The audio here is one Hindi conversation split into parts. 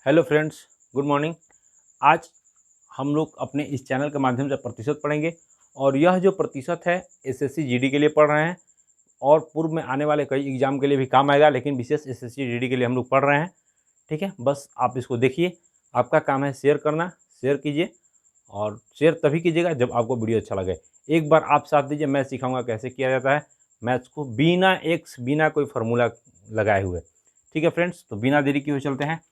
Hello friends, good morning. आज हम लोग अपने इस चैनल के माध्यम से प्रतिशत पढ़ेंगे और यह जो प्रतिशत है एसएससी जीडी के लिए पढ़ रहे हैं और पूर्व में आने वाले कई एग्जाम के लिए भी काम आएगा, लेकिन विशेष एसएससी जीडी के लिए हम लोग पढ़ रहे हैं। ठीक है, बस आप इसको देखिए। आपका काम है शेयर करना, शेयर कीजिए और शेयर तभी कीजिएगा जब आपको वीडियो अच्छा लगे। एक बार आप साथ दीजिए, मैं सिखाऊंगा कैसे किया जाता है मैथ्स को बिना बिना कोई फार्मूला लगाए हुए। ठीक है फ्रेंड्स, तो बिना देरी किए हुए चलते हैं।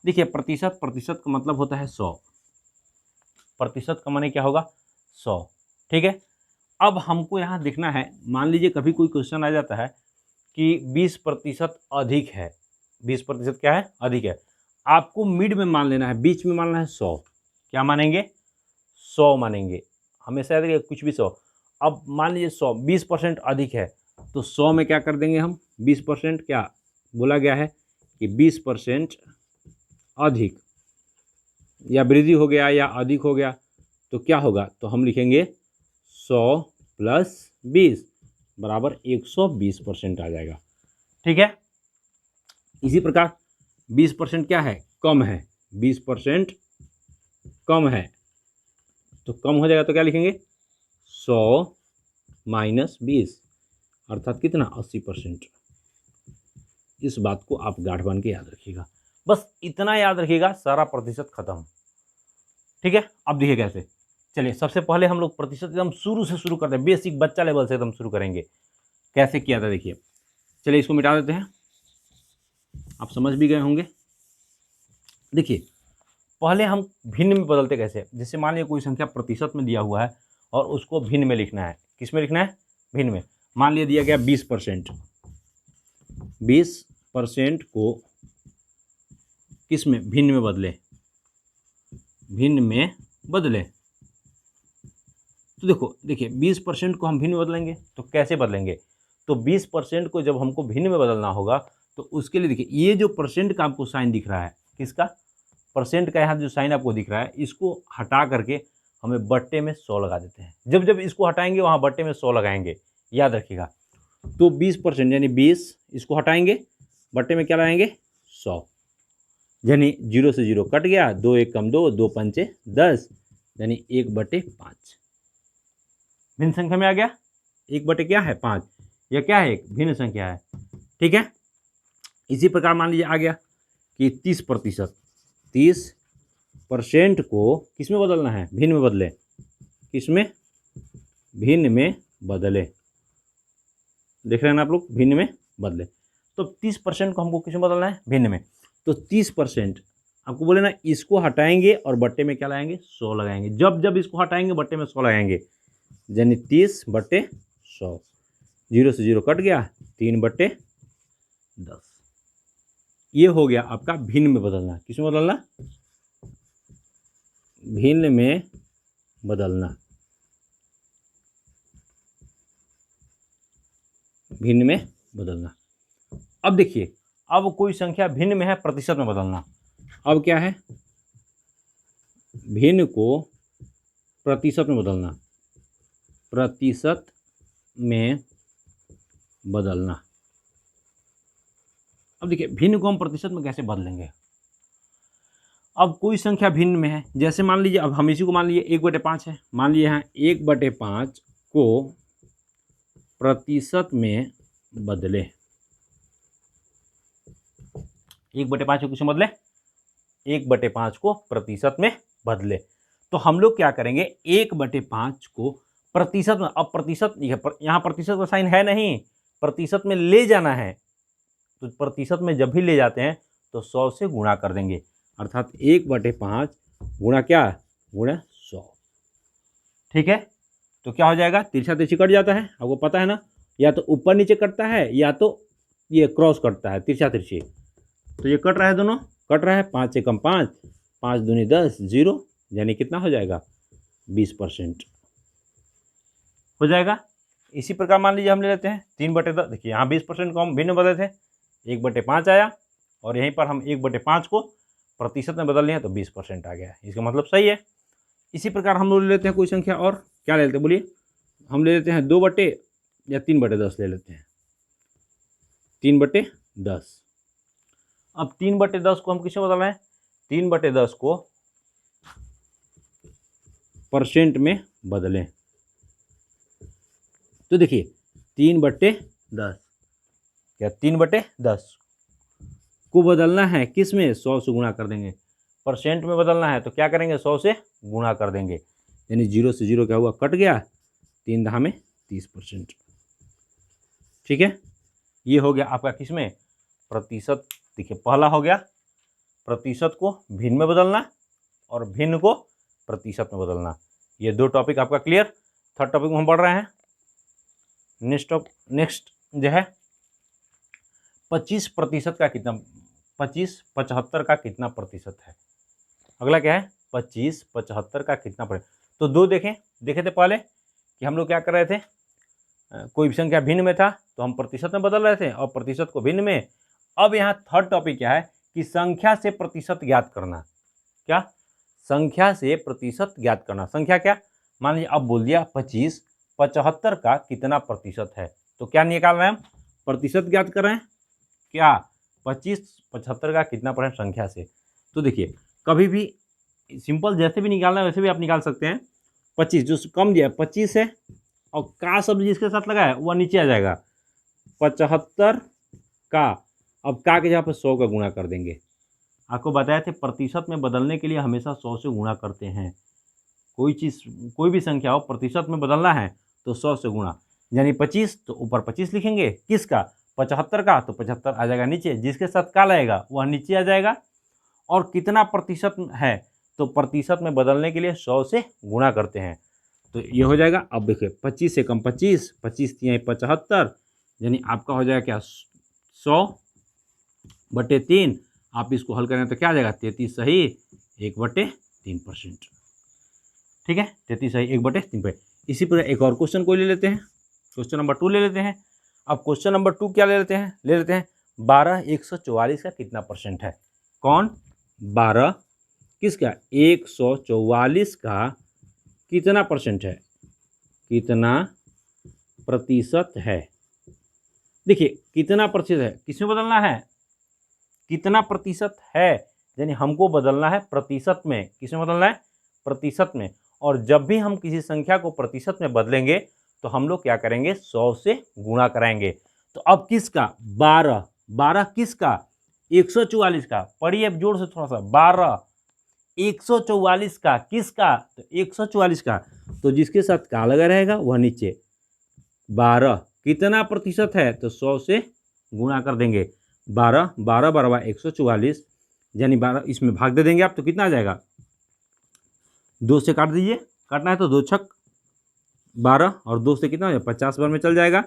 देखिए, प्रतिशत का मतलब होता है 100। प्रतिशत का माने क्या होगा? 100। ठीक है, अब हमको यहाँ देखना है, मान लीजिए कभी कोई क्वेश्चन आ जाता है कि 20% अधिक है। 20% क्या है? अधिक है। आपको मिड में मान लेना है, बीच में मानना है 100। क्या मानेंगे? 100 मानेंगे। हमेशा याद रखिए, कुछ भी 100। अब मान लीजिए 100 20% अधिक है, तो 100 में क्या कर देंगे हम? 20% क्या बोला गया है कि 20% अधिक या वृद्धि हो गया या अधिक हो गया, तो क्या होगा? तो हम लिखेंगे 100 + 20 बराबर 120% आ जाएगा। ठीक है, इसी प्रकार 20% क्या है? कम है। 20% कम है, तो कम हो जाएगा तो क्या लिखेंगे? 100 - 20 अर्थात कितना? 80%। इस बात को आप गांठ बांध के याद रखिएगा। बस इतना याद रखिएगा, सारा प्रतिशत खत्म। ठीक है, अब देखिए कैसे। चलिए, सबसे पहले हम लोग प्रतिशत एकदम शुरू से शुरू करते हैं, बेसिक बच्चा लेवल से एकदम शुरू करेंगे। कैसे किया था देखिए। चलिए, इसको मिटा देते हैं, आप समझ भी गए होंगे। देखिए, पहले हम भिन्न में बदलते कैसे। जैसे मान लीजिए कोई संख्या प्रतिशत में दिया हुआ है और उसको भिन्न में लिखना है। किस में लिखना है? भिन्न में। मान लीजिए दिया गया 20%। 20% को किस में? भिन्न में बदले। भिन्न में बदले तो देखिए 20% को हम भिन्न में बदलेंगे तो कैसे बदलेंगे? तो 20% को जब हमको भिन्न में बदलना होगा तो उसके लिए देखिए, ये जो परसेंट का आपको साइन दिख रहा है, किसका? परसेंट का यहाँ जो साइन आपको दिख रहा है, इसको हटा करके हमें बट्टे में 100 लगा देते हैं। जब जब इसको हटाएंगे वहाँ बट्टे में 100 लगाएंगे, याद रखिएगा। तो 20% यानी 20, इसको हटाएंगे, बट्टे में क्या लगाएंगे? 100। यानी 0 से 0 कट गया, 2 1 कम 2, 2 5 10, यानी 1/5 भिन्न संख्या में आ गया। 1 क्या है? 5। यह क्या है? एक भिन्न संख्या है। ठीक है, इसी प्रकार मान लीजिए आ गया कि 30%। 30% को किस में बदलना है? भिन्न में बदले। किस में? भिन्न में बदले। देख रहे हैं ना आप लोग? भिन्न में बदले। तो 30% को हमको किस में बदलना है? भिन्न में। तो 30% आपको बोले ना, इसको हटाएंगे और बट्टे में क्या लगाएंगे? 100 लगाएंगे। जब जब इसको हटाएंगे बट्टे में 100 लगाएंगे, यानी 30/100। 0 से 0 कट गया, 3/10। ये हो गया आपका भिन्न में बदलना। किस में बदलना? भिन्न में बदलना। भिन्न में बदलना। अब देखिए, अब कोई संख्या भिन्न में है, प्रतिशत में बदलना। अब क्या है? भिन्न को प्रतिशत में बदलना। प्रतिशत में बदलना। अब देखिए, भिन्न को हम प्रतिशत में कैसे बदलेंगे। अब कोई संख्या भिन्न में है, जैसे मान लीजिए, अब हम इसी को मान लीजिए 1/5 है। मान लीजिए यहाँ 1/5 को प्रतिशत में बदले। 1/5 को किसमें बदले? 1/5 को प्रतिशत में बदले। तो हम लोग क्या करेंगे? 1/5 को प्रतिशत में, अब प्रतिशत यहाँ प्रतिशत का साइन है नहीं, प्रतिशत में ले जाना है। तो प्रतिशत में जब भी ले जाते हैं तो 100 से गुणा कर देंगे, अर्थात 1/5 गुणा क्या? गुणा 100। ठीक है, तो क्या हो जाएगा? तिरछा तिरछी कट जाता है, आपको पता है ना, या तो ऊपर नीचे कटता है या तो ये क्रॉस कटता है, तिरछा तिरछी। तो ये कट रहा है, दोनों कट रहा है। 5 से कम 5, 5 दूनी 10, 0, यानी कितना हो जाएगा? 20% हो जाएगा। इसी प्रकार मान लीजिए हम ले लेते हैं 3/10। देखिए, यहाँ 20% को हम भिन्न बदले थे, 1/5 आया और यहीं पर हम 1/5 को प्रतिशत में बदल लिए तो 20% आ गया। इसका मतलब सही है। इसी प्रकार हम लोग ले लेते हैं कोई संख्या, और क्या ले लेते हैं बोलिए? हम ले लेते हैं 2 या 3/10 ले लेते हैं। 3/10। अब 3/10 को हम किसमें बदल रहे हैं? 3/10 को परसेंट में बदलें। तो देखिए 3/10, क्या 3/10 को बदलना है किस में, 100 से गुणा कर देंगे। परसेंट में बदलना है तो क्या करेंगे, 100 से गुणा कर देंगे, यानी 0 से 0 क्या हुआ, कट गया, 3 दहा में 30%। ठीक है, ये हो गया आपका किस में, प्रतिशत। देखिए पहला हो गया प्रतिशत को भिन्न में बदलना और भिन्न को प्रतिशत में बदलना। ये 2 टॉपिक आपका क्लियर। थर्ड टॉपिक में हम पढ़ रहे हैं। नेक्स्ट जो है 25% का कितना, 75 का कितना प्रतिशत है। अगला क्या है, 75 का कितना प्रतिशत। तो 2 देखे थे पहले कि हम लोग क्या कर रहे थे, कोई संख्या भिन्न में था तो हम प्रतिशत में बदल रहे थे और प्रतिशत को भिन्न में। अब यहाँ थर्ड टॉपिक क्या है कि संख्या से प्रतिशत ज्ञात करना। क्या, संख्या से प्रतिशत ज्ञात करना। संख्या क्या, मान लीजिए अब बोल दिया 25, 75 का कितना प्रतिशत है, तो क्या निकाल रहे हैं हम, प्रतिशत ज्ञात कर रहे हैं। क्या, 25 75 का कितना परसेंट संख्या से। तो देखिए कभी भी सिंपल जैसे भी निकालना है वैसे भी आप निकाल सकते हैं। 25 जो कम दिया 25 है और का शब्द जिसके साथ लगा है वह नीचे आ जाएगा, 75 का। अब का के जगह पर 100 का गुणा कर देंगे। आपको बताया थे प्रतिशत में बदलने के लिए हमेशा 100 से गुणा करते हैं। कोई चीज़ कोई भी संख्या हो प्रतिशत में बदलना है तो 100 से गुणा, यानी 25 तो ऊपर 25 लिखेंगे, किसका, 75 का, तो 75 आ जाएगा नीचे, जिसके साथ का लगेगा वह नीचे आ जाएगा। और कितना प्रतिशत है, तो प्रतिशत में बदलने के लिए 100 से गुणा करते हैं, तो ये हो जाएगा। अब देखिए 25 से कम 25, 25 तिहाई 75, यानी आपका हो जाएगा क्या, 100/3। आप इसको हल करें तो क्या आ जाएगा, 33 सही 1/3%। ठीक है, 33 सही 1/3। इसी पर एक और क्वेश्चन को ले लेते हैं, क्वेश्चन नंबर 2 ले लेते हैं। अब क्वेश्चन नंबर 2 क्या ले लेते हैं 12 144 का कितना परसेंट है। कौन, 12 किसका, 144 का कितना परसेंट है, कितना प्रतिशत है। देखिए कितना प्रतिशत है, किसमें बदलना है, कितना प्रतिशत है, यानी हमको बदलना है प्रतिशत में। किसमें बदलना है, प्रतिशत में। और जब भी हम किसी संख्या को प्रतिशत में बदलेंगे तो हम लोग क्या करेंगे, 100 से गुणा कराएंगे। तो अब किसका, 12 किसका, 144 का। पढ़िए अब जोर से थोड़ा सा, 12 144 का किसका, तो 144 का, तो जिसके साथ का लगा रहेगा वह नीचे। 12 कितना प्रतिशत है, तो 100 से गुणा कर देंगे। 12 12 144, यानी 12 इसमें भाग दे देंगे आप, तो कितना आ जाएगा, 2 से काट दीजिए, काटना है तो 2 छक 12 और 2 से कितना हो जाएगा, 50 बार में चल जाएगा,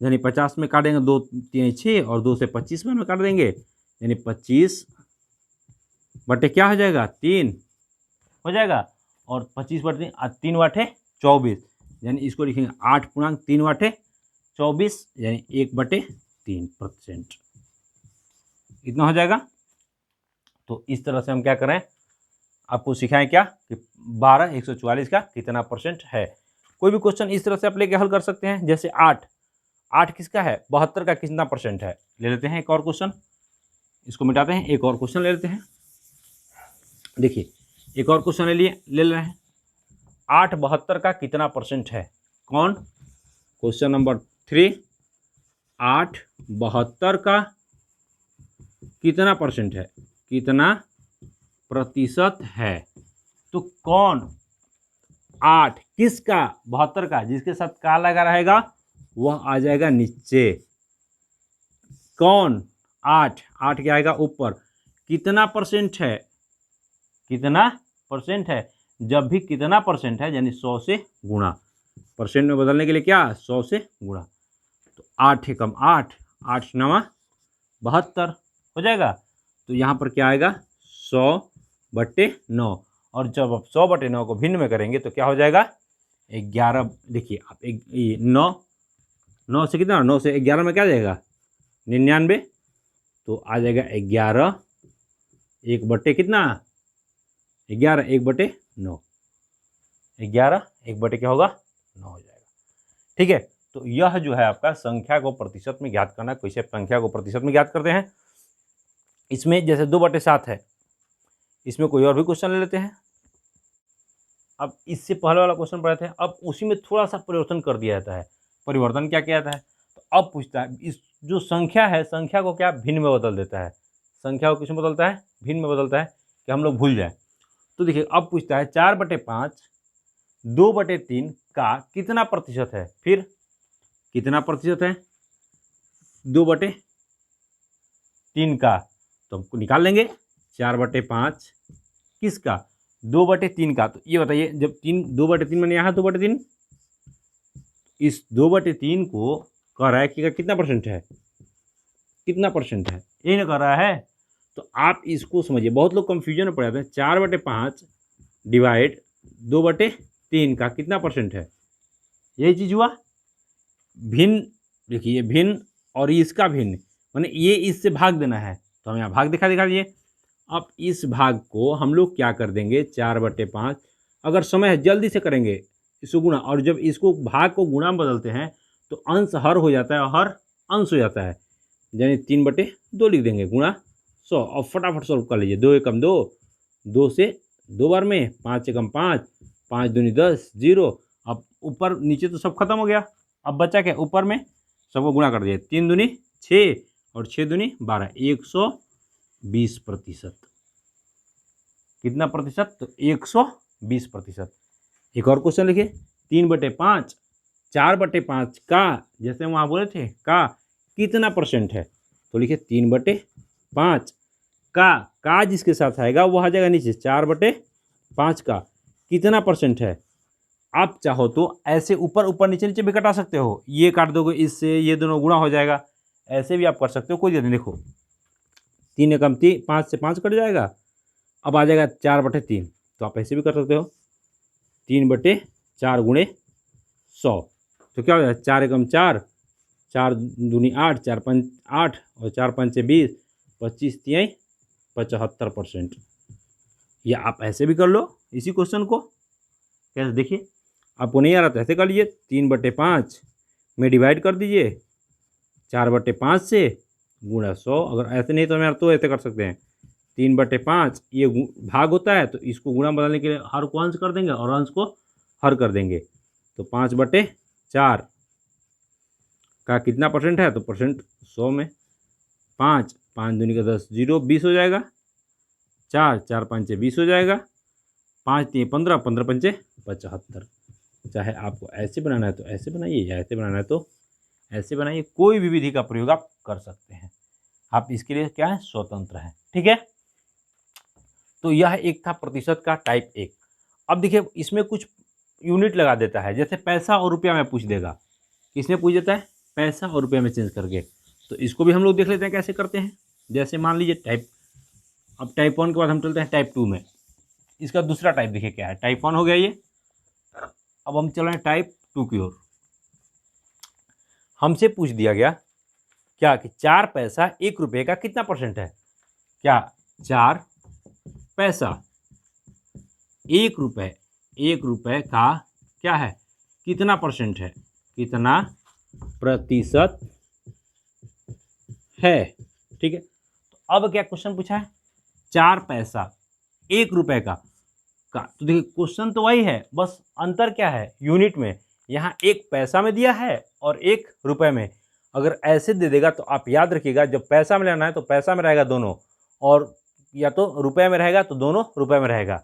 यानी 50 में काटेंगे 2 3 6 और 2 से 25 बार में काट देंगे, यानी 25 बटे क्या हो जाएगा, 3 हो जाएगा। और 25/3 वाटे 24, यानी इसको लिखेंगे 8 × 3 / 24, यानी 1/3%। इतना हो जाएगा। तो इस तरह से हम क्या करें, आपको सिखाएं क्या कि 12 144 का कितना परसेंट है। कोई भी क्वेश्चन इस तरह से आप लेके हल कर सकते हैं। जैसे 8 किसका है, 72 का कितना परसेंट है। ले लेते हैं एक और क्वेश्चन, इसको मिटाते हैं, एक और क्वेश्चन ले लेते हैं। देखिए एक और क्वेश्चन ले रहे हैं, 8 72 का कितना परसेंट है। कौन, क्वेश्चन नंबर 3, 8 72 का कितना परसेंट है, कितना प्रतिशत है। तो कौन, 8 किसका, 72 का, जिसके साथ का लगा रहेगा वह आ जाएगा नीचे। कौन, 8 क्या आएगा ऊपर। कितना परसेंट है, कितना परसेंट है, जब भी कितना परसेंट है यानी 100 से गुणा। परसेंट में बदलने के लिए क्या, 100 से गुणा। तो 8 है कम 8, 8 9 72 हो जाएगा। तो यहाँ पर क्या आएगा, 100/9। और जब आप 100/9 को भिन्न में करेंगे तो क्या हो जाएगा, 11। देखिए आप 9 से कितना, 9 से 11 में क्या जाएगा, 99। तो आ जाएगा 11 1 कितना, 11 1/9, 11 1 क्या होगा, 9 हो जाएगा। ठीक है, तो यह जो है आपका संख्या को प्रतिशत में ज्ञात करना। कैसे संख्या को प्रतिशत में ज्ञात करते हैं, इसमें जैसे 2/7 है, इसमें कोई और भी क्वेश्चन ले लेते हैं। अब इससे पहले वाला क्वेश्चन पढ़े थे, अब उसी में थोड़ा सा परिवर्तन कर दिया जाता है। परिवर्तन क्या किया जाता है, तो अब पूछता है इस जो संख्या है, संख्या को क्या भिन्न में बदल देता है। संख्या को किस में बदलता है, भिन्न में बदलता है, कि हम लोग भूल जाए। तो देखिए अब पूछता है 4/5 2/3 का कितना प्रतिशत है। फिर कितना प्रतिशत है 2/3 का, तो हमको निकाल लेंगे 4/5 किसका, 2/3 का। तो ये बताइए, जब 2/3 मैंने यहाँ 2/3, इस 2/3 को कह रहा है कि कितना परसेंट है, कितना परसेंट है, यही ना कर रहा है। तो आप इसको समझिए, बहुत लोग कंफ्यूजन में पड़ जाते हैं। 4/5 डिवाइड 2/3 का कितना परसेंट है, यही चीज़ हुआ। भिन्न, देखिए भिन्न और इसका भिन्न, माने ये इससे भाग देना है, तो हम यहाँ भाग दिखा दिए। अब इस भाग को हम लोग क्या कर देंगे, 4/5, अगर समय है जल्दी से करेंगे इसको गुणा, और जब इसको भाग को गुणा में बदलते हैं तो अंश हर हो जाता है और हर अंश हो जाता है, यानी 3/2 लिख देंगे गुणा 100। और फटाफट सॉल्व कर लीजिए, 2 एकम 2, 2 से 2 बार में, 5 एकम 5, 5 दूनी 10, 0। अब ऊपर नीचे तो सब खत्म हो गया, अब बचा क्या, ऊपर में सबको गुणा कर दिए, 3 दूनी 6 और 6 दूनी 12, 120%। कितना प्रतिशत, तो 120%। एक और क्वेश्चन लिखिए, 3/5 4/5 का, जैसे वहाँ बोले थे का कितना परसेंट है, तो लिखिए 3/5 का जिसके साथ आएगा वो आ जाएगा नीचे, 4/5 का कितना परसेंट है। आप चाहो तो ऐसे ऊपर ऊपर नीचे नीचे भी कटा सकते हो, ये काट दोगे इससे, ये दोनों गुणा हो जाएगा, ऐसे भी आप कर सकते हो, कोई दिक्कत नहीं। देखो 3 एकम 3, 5 से 5 कट जाएगा, अब आ जाएगा 4/3, तो आप ऐसे भी कर सकते हो, 3/4 गुणे 100, तो क्या हो जाएगा, 4 एकम 4, 4 दूनी 8, 4 5 8 और 4 5 20, 25 तिहाई 75%। या आप ऐसे भी कर लो इसी क्वेश्चन को, कैसे देखिए, आपको नहीं आ रहा तो ऐसे कर लीजिए, 3/5 में डिवाइड कर दीजिए 4/5 से गुणा 100। अगर ऐसे नहीं तो मैं तो ऐसे कर सकते हैं, 3/5 ये भाग होता है, तो इसको गुणा बदलने के लिए हर को अंश कर देंगे और अंश को हर कर देंगे, तो 5/4 का कितना परसेंट है, तो परसेंट 100 में 5, 5 दूनी का 10, 0 20 हो जाएगा, 4 4 5 20 हो जाएगा, 5 3 15, 15 5 75। चाहे आपको ऐसे बनाना है तो ऐसे बनाइए, या ऐसे बनाना है तो ऐसे बनाइए, कोई भी विधि का प्रयोग आप कर सकते हैं, आप इसके लिए क्या है, स्वतंत्र हैं। ठीक है, तो यह एक था प्रतिशत का टाइप 1। अब देखिए इसमें कुछ यूनिट लगा देता है, जैसे पैसा और रुपया में पूछ देगा, किसमें पूछ देता है, पैसा और रुपया में चेंज करके। तो इसको भी हम लोग देख लेते हैं कैसे करते हैं। जैसे मान लीजिए टाइप, अब टाइप 1 के बाद हम चलते हैं टाइप 2 में। इसका दूसरा टाइप देखिए क्या है, टाइप 1 हो गया ये, अब हम चल रहे हैं टाइप 2 की ओर। हमसे पूछ दिया गया क्या कि 4 पैसा 1 रुपये का कितना परसेंट है। क्या 4 पैसा 1 रुपये का क्या है, कितना परसेंट है, कितना प्रतिशत है। ठीक है, तो अब क्या क्वेश्चन पूछा है, 4 पैसा 1 रुपये का। तो देखिए क्वेश्चन तो वही है, बस अंतर क्या है, यूनिट में। यहाँ 1 पैसा में दिया है और 1 रुपये में। अगर ऐसे दे देगा तो आप याद रखिएगा, जब पैसा में लेना है तो पैसा में रहेगा दोनों, और या तो रुपये में रहेगा तो दोनों रुपये में रहेगा।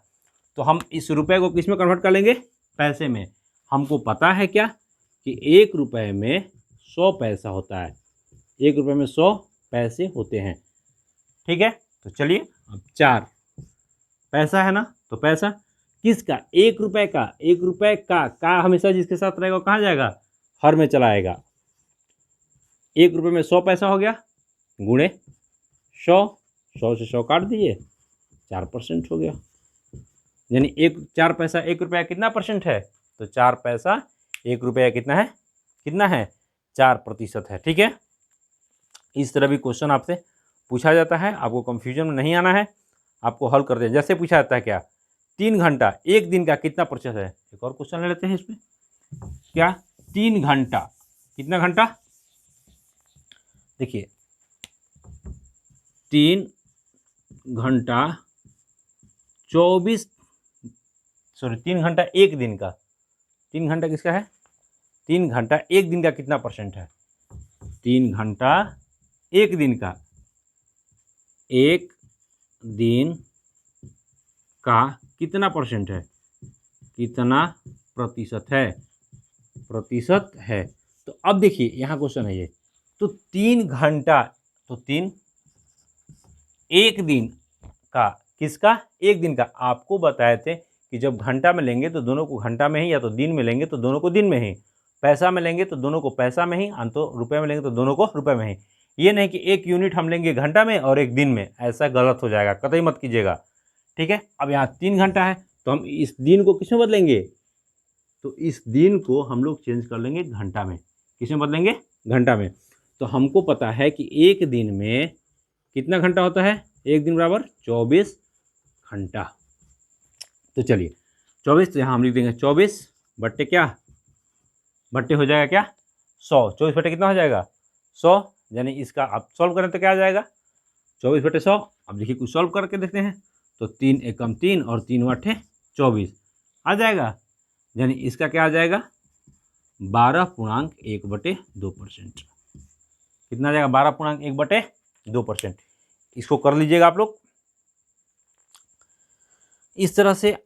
तो हम इस रुपये को किस में कन्वर्ट कर लेंगे, पैसे में। हमको पता है क्या कि 1 रुपये में 100 पैसा होता है, 1 रुपये में 100 पैसे होते हैं। ठीक है, तो चलिए अब 4 पैसा है ना, तो पैसा किसका, 1 रुपये का। 1 रुपये का हमेशा जिसके साथ रहेगा कहाँ जाएगा, हर में चला आएगा। 1 रुपये में 100 पैसा हो गया, गुणे 100, 100 से 100 काट दीजिए, 4% हो गया। यानी 4 पैसा 1 रुपया कितना परसेंट है, तो 4 पैसा 1 रुपया कितना है, 4% है। ठीक है, इस तरह भी क्वेश्चन आपसे पूछा जाता है, आपको कंफ्यूजन में नहीं आना है, आपको हल कर दें। जैसे पूछा जाता है क्या, 3 घंटा 1 दिन का कितना प्रतिशत है। एक और क्वेश्चन ले लेते हैं इसमें, क्या 3 घंटा कितना घंटा, देखिए 3 घंटा 3 घंटा एक दिन का, 3 घंटा किसका है, 3 घंटा एक दिन का कितना परसेंट है, 3 घंटा एक दिन का, एक दिन का कितना परसेंट है, कितना प्रतिशत है, प्रतिशत है। तो अब देखिए यहाँ क्वेश्चन है ये, तो 3 घंटा, तो 3 एक दिन का, किसका, एक दिन का। आपको बताए थे कि जब घंटा में लेंगे तो दोनों को घंटा में ही, या तो दिन में लेंगे तो दोनों को दिन में ही, पैसा में लेंगे तो दोनों को पैसा में ही, तो रुपए में लेंगे तो दोनों को रुपए में ही। ये नहीं कि एक यूनिट हम लेंगे घंटा में और एक दिन में, ऐसा गलत हो जाएगा, कतई मत कीजिएगा, ठीक है। अब यहाँ 3 घंटा है तो हम इस दिन को किस में बदलेंगे, तो इस दिन को हम लोग चेंज कर लेंगे घंटा में, किस में बदलेंगे, घंटा में। तो हमको पता है कि एक दिन में कितना घंटा होता है, एक दिन बराबर 24 घंटा। तो चलिए 24, तो यहाँ हम लिख देंगे 24 बट्टे क्या, बट्टे हो जाएगा क्या 100, 24 बट्टे कितना हो जाएगा 100, यानी इसका आप सॉल्व करें तो क्या आ जाएगा 24 बट्टे 100। अब देखिए कुछ सॉल्व करके देखते हैं, तो 3 एकम 3 और 3 अट्ठे 24 आ जाएगा, यानी इसका क्या आ जाएगा 12.1/2%। कितना आ जाएगा 12.1/2%। इसको कर लीजिएगा आप लोग। इस तरह से